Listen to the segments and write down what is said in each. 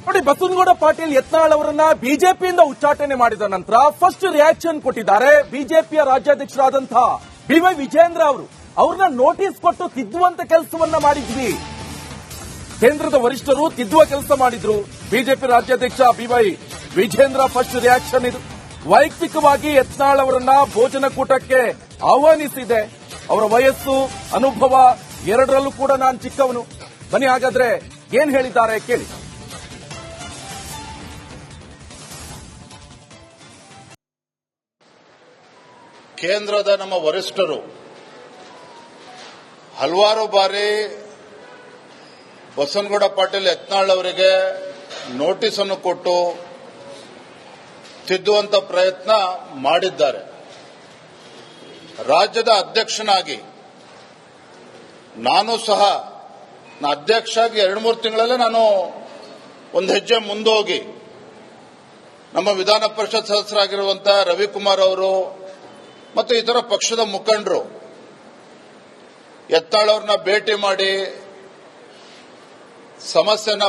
ನೋಡಿ, ಬಸವನಗೌಡ ಪಾಟೀಲ್ ಯತ್ನಾಳ್ ಅವರನ್ನ ಬಿಜೆಪಿಯಿಂದ ಉಚ್ಚಾಟನೆ ಮಾಡಿದ ನಂತರ ಫಸ್ಟ್ ರಿಯಾಕ್ಷನ್ ಕೊಟ್ಟಿದ್ದಾರೆ ಬಿಜೆಪಿಯ ರಾಜ್ಯಾಧ್ಯಕ್ಷರಾದಂತಹ ಬಿವೈ ವಿಜೇಂದ್ರ ಅವರು. ಅವ್ರನ್ನ ನೋಟಿಸ್ ಕೊಟ್ಟು ತಿದ್ದುವಂತ ಕೆಲಸವನ್ನ ಮಾಡಿದ್ವಿ. ಕೇಂದ್ರದ ವರಿಷ್ಠರು ತಿದ್ದುವ ಕೆಲಸ ಮಾಡಿದ್ರು. ಬಿಜೆಪಿ ರಾಜ್ಯಾಧ್ಯಕ್ಷ ಬಿವೈ ವಿಜೇಂದ್ರ ಫಸ್ಟ್ ರಿಯಾಕ್ಷನ್ ಇದು. ವೈಯಕ್ತಿಕವಾಗಿ ಯತ್ನಾಳ್ ಅವರನ್ನ ಭೋಜನ ಕೂಟಕ್ಕೆ ಆಹ್ವಾನಿಸಿದೆ. ಅವರ ವಯಸ್ಸು, ಅನುಭವ ಎರಡರಲ್ಲೂ ಕೂಡ ನಾನು ಚಿಕ್ಕವನು. ಬನ್ನಿ ಹಾಗಾದ್ರೆ ಏನ್ ಹೇಳಿದ್ದಾರೆ ಕೇಳಿ. ಕೇಂದ್ರದ ನಮ್ಮ ವರಿಷ್ಠರು ಹಲವಾರು ಬಾರಿ ಬಸವನಗೌಡ ಪಾಟೀಲ್ ಯತ್ನಾಳ್ ಅವರಿಗೆ ನೋಟಿಸ್ ಅನ್ನು ಕೊಟ್ಟು ತಿದ್ದುವಂತ ಪ್ರಯತ್ನ ಮಾಡಿದ್ದಾರೆ. ರಾಜ್ಯದ ಅಧ್ಯಕ್ಷನಾಗಿ ನಾನು ಸಹ ಅಧ್ಯಕ್ಷ ಆಗಿ 2-3 ತಿಂಗಳಲ್ಲೇ ನಾನು ಒಂದು ಹೆಜ್ಜೆ ಮುಂದೋಗಿ ನಮ್ಮ ವಿಧಾನ ಪರಿಷತ್ ಸದಸ್ಯರಾಗಿರುವಂತಹ ರವಿಕುಮಾರ್ ಅವರು ಮತ್ತು ಇತರ ಪಕ್ಷದ ಮುಖಂಡರು ಯತ್ನಾಳ್ ಅವ್ರನ್ನ ಭೇಟಿ ಮಾಡಿ ಸಮಸ್ಯೆನ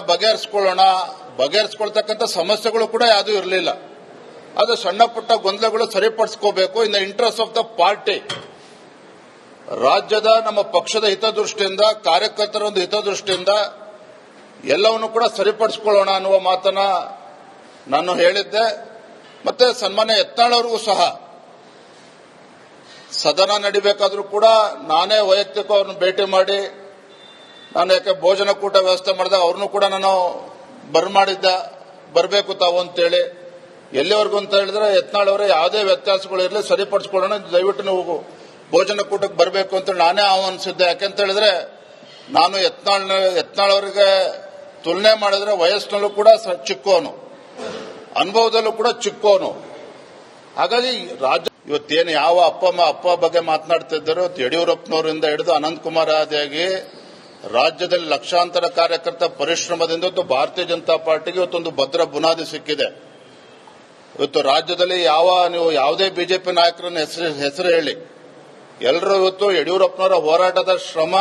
ಬಗೆಹರಿಸಿಕೊಳ್ತಕ್ಕಂಥ ಸಮಸ್ಯೆಗಳು ಕೂಡ ಯಾವುದೂ ಇರಲಿಲ್ಲ. ಅದು ಸಣ್ಣ ಪುಟ್ಟ ಗೊಂದಲಗಳು ಸರಿಪಡಿಸ್ಕೋಬೇಕು in the interest of the party. ರಾಜ್ಯದ ನಮ್ಮ ಪಕ್ಷದ ಹಿತದೃಷ್ಟಿಯಿಂದ, ಕಾರ್ಯಕರ್ತರ ಒಂದು ಹಿತದೃಷ್ಟಿಯಿಂದ ಎಲ್ಲವನ್ನು ಕೂಡ ಸರಿಪಡಿಸಿಕೊಳ್ಳೋಣ ಅನ್ನುವ ಮಾತನ್ನ ನಾನು ಹೇಳಿದ್ದೆ. ಮತ್ತೆ ಸನ್ಮಾನ್ಯ ಯತ್ನಾಳ್ ಅವರಿಗೂ ಸಹ ಸದನ ನಡಿಬೇಕಾದ್ರೂ ಕೂಡ ನಾನೇ ವೈಯಕ್ತಿಕ ಅವ್ರನ್ನ ಭೇಟಿ ಮಾಡಿ, ನಾನು ಯಾಕೆ ಭೋಜನ ಕೂಟ ವ್ಯವಸ್ಥೆ ಮಾಡಿದಾಗ ಅವ್ರನ್ನೂ ಕೂಡ ನಾನು ಬರಬೇಕು ತಾವು ಅಂತೇಳಿ. ಎಲ್ಲಿವರೆಗೂ ಅಂತ ಹೇಳಿದ್ರೆ ಯತ್ನಾಳ್ ಅವರೇ ಯಾವುದೇ ವ್ಯತ್ಯಾಸಗಳು ಇರಲಿ ಸರಿಪಡಿಸ್ಕೊಳ್ಳೋಣ, ದಯವಿಟ್ಟು ನೀವು ಭೋಜನ ಕೂಟಕ್ಕೆ ಬರಬೇಕು ಅಂತ ನಾನೇ ಆಹ್ವಾನಿಸಿದ್ದೆ. ಯಾಕೆಂತ ಹೇಳಿದ್ರೆ ನಾನು ಯತ್ನಾಳ್ ಅವರಿಗೆ ತುಲನೆ ಮಾಡಿದ್ರೆ ವಯಸ್ಸಿನಲ್ಲೂ ಕೂಡ ಚಿಕ್ಕವನು, ಅನುಭವದಲ್ಲೂ ಕೂಡ ಚಿಕ್ಕವನು. ಹಾಗಾಗಿ ರಾಜ್ಯ ಇವತ್ತೇನು ಯಾವ ಅಪ್ಪ ಬಗ್ಗೆ ಮಾತನಾಡ್ತಿದ್ದರು, ಯಡಿಯೂರಪ್ಪನವರಿಂದ ಹಿಡಿದು ಅನಂತಕುಮಾರ್ ಆದಿಯಾಗಿ ರಾಜ್ಯದಲ್ಲಿ ಲಕ್ಷಾಂತರ ಕಾರ್ಯಕರ್ತ ಪರಿಶ್ರಮದಿಂದ ಭಾರತೀಯ ಜನತಾ ಪಾರ್ಟಿಗೆ ಇವತ್ತೊಂದು ಭದ್ರ ಬುನಾದಿ ಸಿಕ್ಕಿದೆ. ಇವತ್ತು ರಾಜ್ಯದಲ್ಲಿ ನೀವು ಯಾವುದೇ ಬಿಜೆಪಿ ನಾಯಕರನ್ನ ಹೆಸರು ಹೇಳಿ, ಎಲ್ಲರೂ ಇವತ್ತು ಯಡಿಯೂರಪ್ಪನವರ ಹೋರಾಟದ ಶ್ರಮ,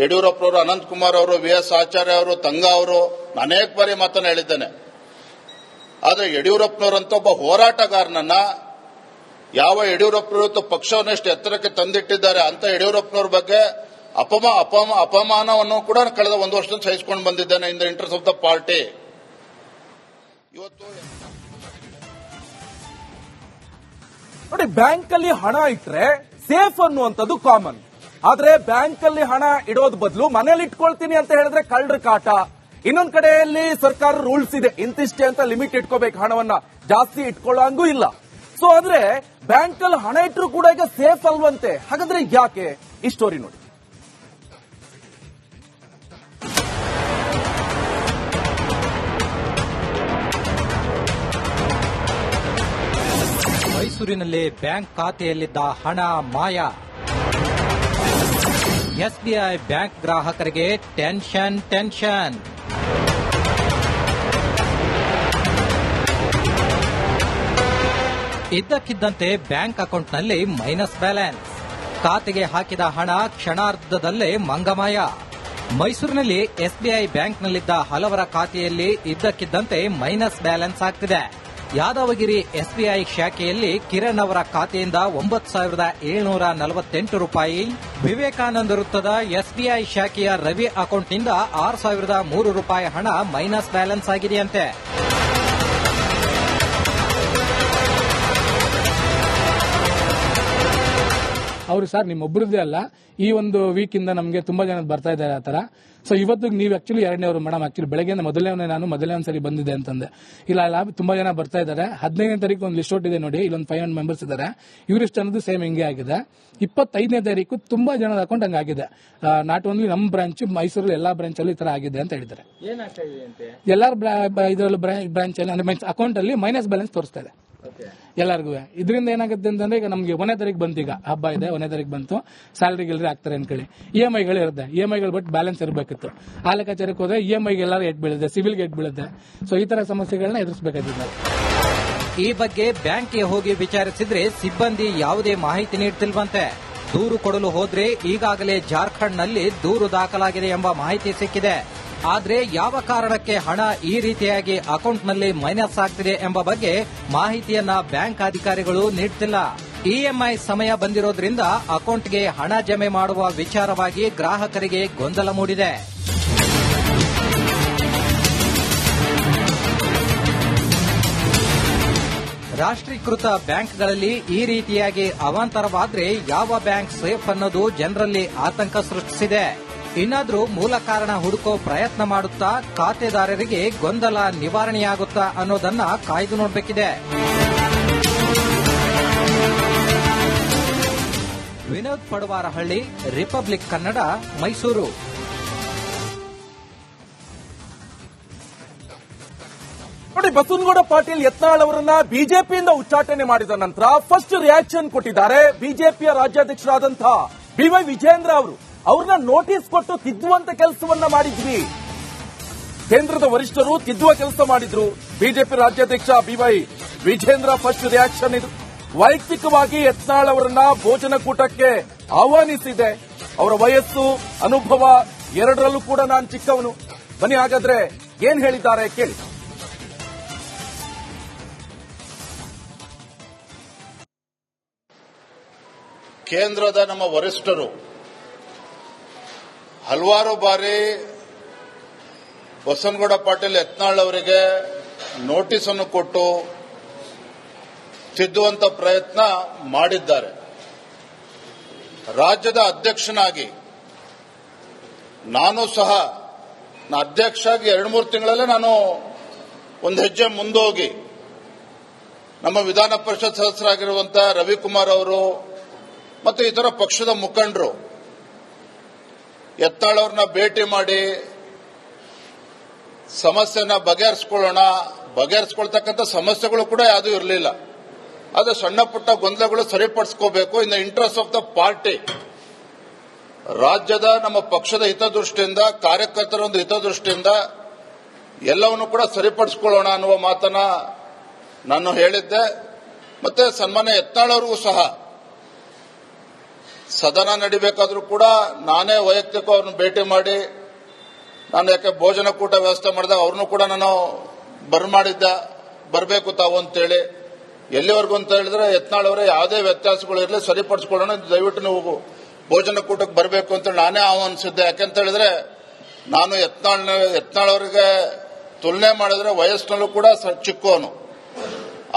ಯಡಿಯೂರಪ್ಪನವರು, ಅನಂತಕುಮಾರ್ ಅವರು, VS ಆಚಾರ್ಯ ಅವರು, ತಂಗಾ ಅವರು, ಅನೇಕ ಬಾರಿ ಮಾತನ್ನ ಹೇಳಿದ್ದೇನೆ. ಆದರೆ ಯಡಿಯೂರಪ್ಪನವರಂತ ಒಬ್ಬ ಹೋರಾಟಗಾರನನ್ನ ಯಾವ ಯಡಿಯೂರಪ್ಪನವರು ಪಕ್ಷವನ್ನು ಎಷ್ಟು ಎತ್ತರಕ್ಕೆ ತಂದಿಟ್ಟಿದ್ದಾರೆ ಅಂತ ಯಡಿಯೂರಪ್ಪನವ್ರ ಬಗ್ಗೆ ಅಪಮಾನವನ್ನು ಕೂಡ ಕಳೆದ 1 ವರ್ಷದಿಂದ ಸಹಿಸಿಕೊಂಡು ಬಂದಿದ್ದೇನೆ ಇನ್ the interest of the party. ಇವತ್ತು ನೋಡಿ, ಬ್ಯಾಂಕ್ ಅಲ್ಲಿ ಹಣ ಇಟ್ರೆ ಸೇಫ್ ಅನ್ನುವಂಥದ್ದು ಕಾಮನ್. ಆದ್ರೆ ಬ್ಯಾಂಕ್ ಅಲ್ಲಿ ಹಣ ಇಡೋದ್ ಬದಲು ಮನೇಲಿ ಇಟ್ಕೊಳ್ತೀನಿ ಅಂತ ಹೇಳಿದ್ರೆ ಕಳ್ಳರ ಕಾಟ. ಇನ್ನೊಂದ್ ಕಡೆಯಲ್ಲಿ ಸರ್ಕಾರ ರೂಲ್ಸ್ ಇದೆ, ಇಂತಿಷ್ಟೇ ಅಂತ ಲಿಮಿಟ್ ಇಟ್ಕೋಬೇಕು, ಹಣವನ್ನ ಜಾಸ್ತಿ ಇಟ್ಕೊಳ್ಳಂಗೂ ಇಲ್ಲ. ಸೊ ಆದ್ರೆ ಬ್ಯಾಂಕ್ ಅಲ್ಲಿ ಹಣ ಇಟ್ಟರು ಕೂಡ ಈಗ ಸೇಫ್ ಅಲ್ವಂತೆ. ಹಾಗಾದ್ರೆ ಯಾಕೆ? ಈ ಸ್ಟೋರಿ ನೋಡಿ. ಮೈಸೂರಿನಲ್ಲಿ ಬ್ಯಾಂಕ್ ಖಾತೆಯಲ್ಲಿದ್ದ ಹಣ ಮಾಯ. ಎಸ್ಬಿಐ ಬ್ಯಾಂಕ್ ಗ್ರಾಹಕರಿಗೆ ಟೆನ್ಷನ್. ಇದ್ದಕ್ಕಿದ್ದಂತೆ ಬ್ಯಾಂಕ್ ಅಕೌಂಟ್ನಲ್ಲಿ ಮೈನಸ್ ಬ್ಯಾಲೆನ್ಸ್. ಖಾತೆಗೆ ಹಾಕಿದ ಹಣ ಕ್ಷಣಾರ್ಧದಲ್ಲೇ ಮಂಗಮಾಯ. ಮೈಸೂರಿನಲ್ಲಿ ಎಸ್ಬಿಐ ಬ್ಯಾಂಕ್ನಲ್ಲಿದ್ದ ಹಲವರ ಖಾತೆಯಲ್ಲಿ ಇದ್ದಕ್ಕಿದ್ದಂತೆ ಮೈನಸ್ ಬ್ಯಾಲೆನ್ಸ್ ಆಗ್ತಿದೆ. ಯಾದವಗಿರಿ ಎಸ್ಬಿಐ ಶಾಖೆಯಲ್ಲಿ ಕಿರಣ್ ಅವರ ಖಾತೆಯಿಂದ 9,748 ರೂಪಾಯಿ, ವಿವೇಕಾನಂದ ವೃತ್ತದ ಎಸ್ಬಿಐ ಶಾಖೆಯ ರವಿ ಅಕೌಂಟ್ನಿಂದ 6,003 ರೂಪಾಯಿ ಹಣ ಮೈನಸ್ ಬ್ಯಾಲೆನ್ಸ್ ಆಗಿದೆಯಂತೆ. ಅವರು ಸರ್ ನಿಮ್ಮೊಬ್ಬರದ್ದೇ ಅಲ್ಲ, ಈ ಒಂದು ವೀಕ್ ಇಂದ ನಮಗೆ ತುಂಬಾ ಜನ ಬರ್ತಾ ಇದ್ದಾರೆ ಆ ತರ. ಸೊ ಇವತ್ತು ನೀವು ಆಕ್ಚುಲಿ 2ನೇವರು ಮೇಡಮ್, ಆಕ್ಚುಲಿ ಬೆಳಗ್ಗೆ ಮೊದಲನೇ ಒಂದ್ಸರಿ ಬಂದಿದೆ ಅಂತಂದೆ. ಇಲ್ಲ ತುಂಬಾ ಜನ ಬರ್ತಾ ಇದ್ದಾರೆ. 15ನೇ ತಾರೀಕು ಒಂದು ಲಿಸ್ಟ್ ಔಟ್ ಇದೆ ನೋಡಿ, ಇಲ್ಲೊಂದು 500 ಮೆಂಬರ್ಸ್ ಇದ್ದಾರೆ. ಇವರಿಷ್ಟು ಅನ್ನೋದು ಸೇಮ್ ಹಿಂಗೆ ಆಗಿದೆ. 25ನೇ ತಾರೀಕು ತುಂಬಾ ಜನದ ಅಕೌಂಟ್ ಹಂಗಾಗಿದೆ. ನಾಟ್ ಓನ್ಲಿ ನಮ್ಮ ಬ್ರಾಂಚ್, ಮೈಸೂರಲ್ಲಿ ಎಲ್ಲಾ ಬ್ರಾಂಚ್ ಅಲ್ಲಿ ಈ ತರ ಆಗಿದೆ ಅಂತ ಹೇಳಿದ್ದಾರೆ. ಎಲ್ಲಾರ ಇದರಲ್ಲೂ ಬ್ರಾಂಚ್ ಅಲ್ಲಿ ಅಕೌಂಟ್ ಅಲ್ಲಿ ಮೈನಸ್ ಬ್ಯಾಲೆನ್ಸ್ ತೋರಿಸ್ತಾ ಇದೆ ಎಲ್ಲರಿಗೂ. ಇದರಿಂದ ಏನಾಗುತ್ತೆ ಅಂತಂದ್ರೆ, ಈಗ ನಮಗೆ 1ನೇ ತಾರೀಕು ಬಂತು, ಈಗ ಹಬ್ಬ ಇದೆ, 1ನೇ ತಾರೀಕು ಬಂತು, ಸ್ಯಾಲರಿ ಗಿಲ್ರಿ ಆಗ್ತಾರೆ ಅನ್ಕೊಳ್ಳಿ. EMIಗಳು ಇರುತ್ತೆ, EMIಗಳು ಬಟ್ ಬ್ಯಾಲೆನ್ಸ್ ಇರಬೇಕಿತ್ತು. ಆ ಲೆಕ್ಕಾಚಾರಕ್ಕೆ ಹೋದ್ರೆ EMIಗೆ ಎಲ್ಲರೂ ಏಟ್ ಬೀಳುತ್ತೆ, ಸಿವಿಲ್ಗೆ ಏಟ್ ಬೀಳುತ್ತೆ. ಸೊ ಈ ತರ ಸಮಸ್ಯೆಗಳನ್ನ ಎದುರಿಸಬೇಕಾಗಿದೆ. ಈ ಬಗ್ಗೆ ಬ್ಯಾಂಕ್ಗೆ ಹೋಗಿ ವಿಚಾರಿಸಿದ್ರೆ ಸಿಬ್ಬಂದಿ ಯಾವುದೇ ಮಾಹಿತಿ ನೀಡುತ್ತಿಲ್ವಂತೆ. ದೂರು ಕೊಡಲು ಹೋದ್ರೆ ಈಗಾಗಲೇ ಜಾರ್ಖಂಡ್ನಲ್ಲಿ ದೂರು ದಾಖಲಾಗಿದೆ ಎಂಬ ಮಾಹಿತಿ ಸಿಕ್ಕಿದೆ. ಆದ್ರೆ ಯಾವ ಕಾರಣಕ್ಕೆ ಹಣ ಈ ರೀತಿಯಾಗಿ ಅಕೌಂಟ್ನಲ್ಲಿ ಮೈನಸ್ ಆಗ್ತಿದೆ ಎಂಬ ಬಗ್ಗೆ ಮಾಹಿತಿಯನ್ನ ಬ್ಯಾಂಕ್ ಅಧಿಕಾರಿಗಳು ನೀಡುತ್ತಿಲ್ಲ. ಇಎಂಐ ಸಮಯ ಬಂದಿರೋದ್ರಿಂದ ಅಕೌಂಟ್ಗೆ ಹಣ ಜಮೆ ಮಾಡುವ ವಿಚಾರವಾಗಿ ಗ್ರಾಹಕರಿಗೆ ಗೊಂದಲ ಮೂಡಿದೆ. ರಾಷ್ಟ್ರೀಕೃತ ಬ್ಯಾಂಕ್ಗಳಲ್ಲಿ ಈ ರೀತಿಯಾಗಿ ಅವಾಂತರವಾದ್ರೆ ಯಾವ ಬ್ಯಾಂಕ್ ಸೇಫ್ ಅನ್ನೋದು ಜನರಲ್ಲಿ ಆತಂಕ ಸೃಷ್ಟಿಸಿದೆ. ಇನ್ನಾದ್ರೂ ಮೂಲ ಕಾರಣ ಹುಡುಕೋ ಪ್ರಯತ್ನ ಮಾಡುತ್ತಾ ಖಾತೆದಾರರಿಗೆ ಗೊಂದಲ ನಿವಾರಣೆಯಾಗುತ್ತಾ ಅನ್ನೋದನ್ನ ಕಾಯ್ದು ನೋಡಬೇಕಿದೆ. ವಿನೋದ್ ಪಡವಾರಹಳ್ಳಿ, ರಿಪಬ್ಲಿಕ್ ಕನ್ನಡ, ಮೈಸೂರು. ನೋಡಿ, ಬಸವನಗೌಡ ಪಾಟೀಲ್ ಯತ್ನಾಳ್ ಅವರನ್ನ ಬಿಜೆಪಿಯಿಂದ ಉಚ್ಚಾಟನೆ ಮಾಡಿದ ನಂತರ ಫಸ್ಟ್ ರಿಯಾಕ್ಷನ್ ಕೊಟ್ಟಿದ್ದಾರೆ ಬಿಜೆಪಿಯ ರಾಜ್ಯಾಧ್ಯಕ್ಷರಾದಂತಹ ಬಿವೈ ವಿಜೇಂದ್ರ ಅವರು. ಅವ್ರನ್ನ ನೋಟಿಸ್ ಕೊಟ್ಟು ತಿದ್ದುವಂತ ಕೆಲಸವನ್ನ ಮಾಡಿದ್ವಿ. ಕೇಂದ್ರದ ವರಿಷ್ಠರು ತಿದ್ದುವ ಕೆಲಸ ಮಾಡಿದ್ರು. ಬಿಜೆಪಿ ರಾಜ್ಯಾಧ್ಯಕ್ಷ ಬಿವೈ ವಿಜೇಂದ್ರ ಫಸ್ಟ್ ರಿಯಾಕ್ಷನ್ ಇದು. ವೈಯಕ್ತಿಕವಾಗಿ ಯತ್ನಾಳ್ ಅವರನ್ನ ಭೋಜನಕೂಟಕ್ಕೆ ಆಹ್ವಾನಿಸಿದೆ. ಅವರ ವಯಸ್ಸು, ಅನುಭವ ಎರಡರಲ್ಲೂ ಕೂಡ ನಾನು ಚಿಕ್ಕವನು. ಬನ್ನಿ ಹಾಗಾದ್ರೆ ಏನ್ ಹೇಳಿದ್ದಾರೆ ಕೇಳಿ. ಕೇಂದ್ರದ ನಮ್ಮ ವರಿಷ್ಠರು ಹಲವಾರು ಬಾರಿ ಬಸವನಗೌಡ ಪಾಟೀಲ್ ಯತ್ನಾಳ್ ಅವರಿಗೆ ನೋಟಿಸ್ ಅನ್ನು ಕೊಟ್ಟು ತಿದ್ದುವಂತ ಪ್ರಯತ್ನ ಮಾಡಿದ್ದಾರೆ. ರಾಜ್ಯದ ಅಧ್ಯಕ್ಷನಾಗಿ ನಾನು ಸಹ ಅಧ್ಯಕ್ಷ ಆಗಿ 2-3 ತಿಂಗಳಲ್ಲೇ ನಾನು ಒಂದು ಹೆಜ್ಜೆ ಮುಂದೋಗಿ ನಮ್ಮ ವಿಧಾನ ಪರಿಷತ್ ಸದಸ್ಯರಾಗಿರುವಂತಹ ರವಿಕುಮಾರ್ ಅವರು ಮತ್ತು ಇತರ ಪಕ್ಷದ ಮುಖಂಡರು ಯತ್ನಾಳ್ ಅವ್ರನ್ನ ಭೇಟಿ ಮಾಡಿ ಸಮಸ್ಯೆನ ಬಗೆಹರಿಸಿಕೊಳ್ತಕ್ಕಂಥ ಸಮಸ್ಯೆಗಳು ಕೂಡ ಯಾವುದೂ ಇರಲಿಲ್ಲ. ಅದು ಸಣ್ಣ ಪುಟ್ಟ ಗೊಂದಲಗಳು ಸರಿಪಡಿಸ್ಕೋಬೇಕು in the interest of the party. ರಾಜ್ಯದ ನಮ್ಮ ಪಕ್ಷದ ಹಿತದೃಷ್ಟಿಯಿಂದ, ಕಾರ್ಯಕರ್ತರ ಒಂದು ಹಿತದೃಷ್ಟಿಯಿಂದ ಎಲ್ಲವನ್ನು ಕೂಡ ಸರಿಪಡಿಸಿಕೊಳ್ಳೋಣ ಅನ್ನುವ ಮಾತನ್ನ ನಾನು ಹೇಳಿದ್ದೆ. ಮತ್ತೆ ಸನ್ಮಾನ್ಯ ಯತ್ನಾಳ್ ಅವರಿಗೂ ಸಹ ಸದನ ನಡಿಬೇಕಾದ್ರೂ ಕೂಡ ನಾನೇ ವೈಯಕ್ತಿಕ ಅವ್ರನ್ನ ಭೇಟಿ ಮಾಡಿ, ನಾನು ಯಾಕೆ ಭೋಜನಕೂಟ ವ್ಯವಸ್ಥೆ ಮಾಡಿದಾಗ ಅವ್ರನ್ನೂ ಕೂಡ ನಾನು ಬರಬೇಕು ತಾವು ಅಂತೇಳಿ. ಎಲ್ಲಿವರೆಗೂ ಅಂತ ಹೇಳಿದ್ರೆ ಯತ್ನಾಳ್ ಅವರೇ ಯಾವುದೇ ವ್ಯತ್ಯಾಸಗಳು ಇರಲಿ ಸರಿಪಡಿಸ್ಕೊಳ್ಳೋಣ, ದಯವಿಟ್ಟು ನೀವು ಭೋಜನಕೂಟಕ್ಕೆ ಬರಬೇಕು ಅಂತೇಳಿ ನಾನೇ ಆಹ್ವಾನಿಸಿದ್ದೆ. ಯಾಕೆಂತ ಹೇಳಿದ್ರೆ ನಾನು ಯತ್ನಾಳ್ ಅವರಿಗೆ ತುಲನೆ ಮಾಡಿದ್ರೆ ವಯಸ್ಸಿನಲ್ಲೂ ಕೂಡ ಚಿಕ್ಕವನು,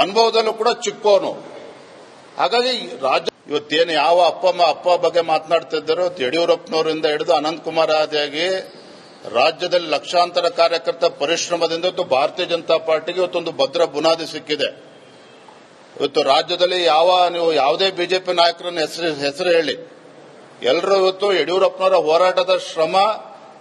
ಅನುಭವದಲ್ಲೂ ಕೂಡ ಚಿಕ್ಕವನು. ಹಾಗಾಗಿ ರಾಜ್ಯ ಇವತ್ತೇನು ಯಾವ ಅಪ್ಪ ಬಗ್ಗೆ ಮಾತನಾಡ್ತಿದ್ದಾರೋ, ಯಡಿಯೂರಪ್ಪನವರಿಂದ ಹಿಡಿದು ಅನಂತಕುಮಾರ್ ಆದಿಯಾಗಿ ರಾಜ್ಯದಲ್ಲಿ ಲಕ್ಷಾಂತರ ಕಾರ್ಯಕರ್ತರ ಪರಿಶ್ರಮದಿಂದ ಇವತ್ತು ಭಾರತೀಯ ಜನತಾ ಪಾರ್ಟಿಗೆ ಇವತ್ತೊಂದು ಭದ್ರ ಬುನಾದಿ ಸಿಕ್ಕಿದೆ. ಇವತ್ತು ರಾಜ್ಯದಲ್ಲಿ ನೀವು ಯಾವುದೇ ಬಿಜೆಪಿ ನಾಯಕರನ್ನ ಹೆಸರು ಹೇಳಿ, ಎಲ್ಲರೂ ಇವತ್ತು ಯಡಿಯೂರಪ್ಪನವರ ಹೋರಾಟದ ಶ್ರಮ